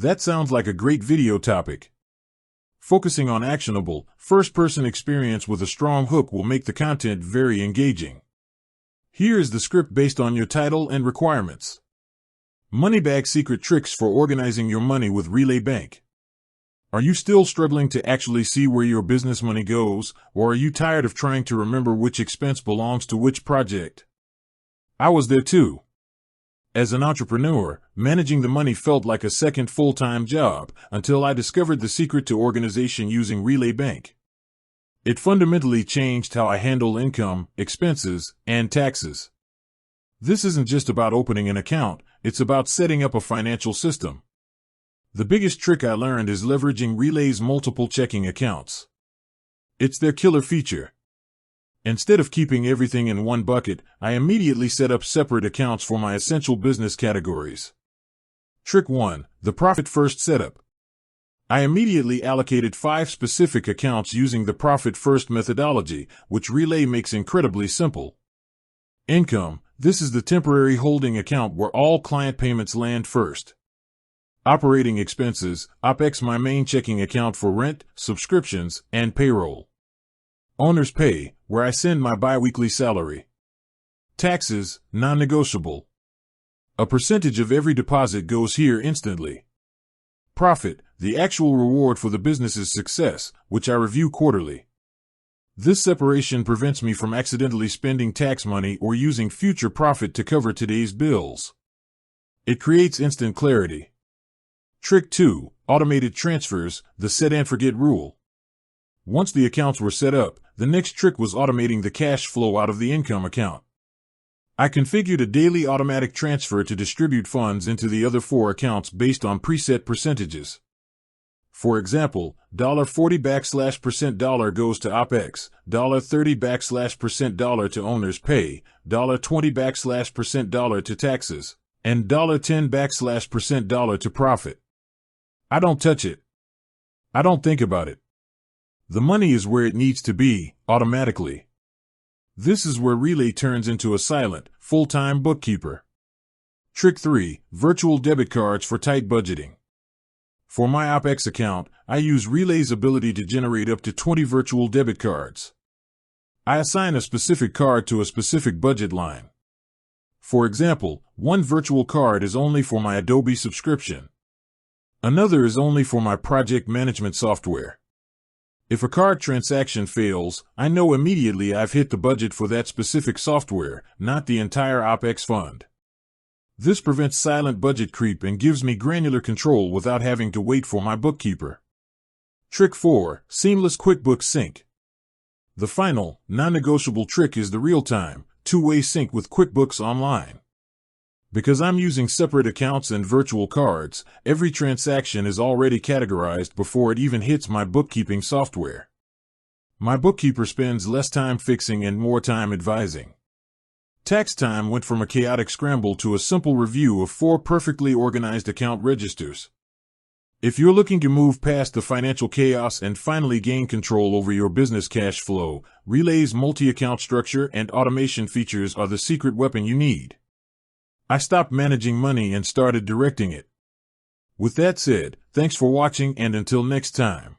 That sounds like a great video topic. Focusing on actionable, first-person experience with a strong hook will make the content very engaging. Here is the script based on your title and requirements. Moneybag Secret Tricks for Organizing Your Money with Relay Bank. Are you still struggling to actually see where your business money goes, or are you tired of trying to remember which expense belongs to which project? I was there too. As an entrepreneur, managing the money felt like a second full-time job until I discovered the secret to organization using Relay Bank. It fundamentally changed how I handle income, expenses, and taxes. This isn't just about opening an account, it's about setting up a financial system. The biggest trick I learned is leveraging Relay's multiple checking accounts. It's their killer feature. Instead of keeping everything in one bucket, I immediately set up separate accounts for my essential business categories. Trick 1. The Profit First Setup. I immediately allocated 5 specific accounts using the Profit First methodology, which Relay makes incredibly simple. Income. This is the temporary holding account where all client payments land first. Operating expenses, OPEX, my main checking account for rent, subscriptions, and payroll. Owner's pay, where I send my biweekly salary. Taxes, non-negotiable. A percentage of every deposit goes here instantly. Profit, the actual reward for the business's success, which I review quarterly. This separation prevents me from accidentally spending tax money or using future profit to cover today's bills. It creates instant clarity. Trick 2. Automated transfers, the set and forget rule. Once the accounts were set up, the next trick was automating the cash flow out of the income account. I configured a daily automatic transfer to distribute funds into the other 4 accounts based on preset percentages. For example, $40% goes to OPEX, $30% to owner's pay, $20% to taxes, and $10% to profit. I don't touch it. I don't think about it. The money is where it needs to be, automatically. This is where Relay turns into a silent, full-time bookkeeper. Trick 3. Virtual debit cards for tight budgeting. For my OPEX account, I use Relay's ability to generate up to 20 virtual debit cards. I assign a specific card to a specific budget line. For example, one virtual card is only for my Adobe subscription. Another is only for my project management software. If a card transaction fails, I know immediately I've hit the budget for that specific software, not the entire OPEX fund. This prevents silent budget creep and gives me granular control without having to wait for my bookkeeper. Trick 4. Seamless QuickBooks Sync. The final, non-negotiable trick is the real-time, two-way sync with QuickBooks Online. Because I'm using separate accounts and virtual cards, every transaction is already categorized before it even hits my bookkeeping software. My bookkeeper spends less time fixing and more time advising. Tax time went from a chaotic scramble to a simple review of 4 perfectly organized account registers. If you're looking to move past the financial chaos and finally gain control over your business cash flow, Relay's multi-account structure and automation features are the secret weapon you need. I stopped managing money and started directing it. With that said, thanks for watching, and until next time.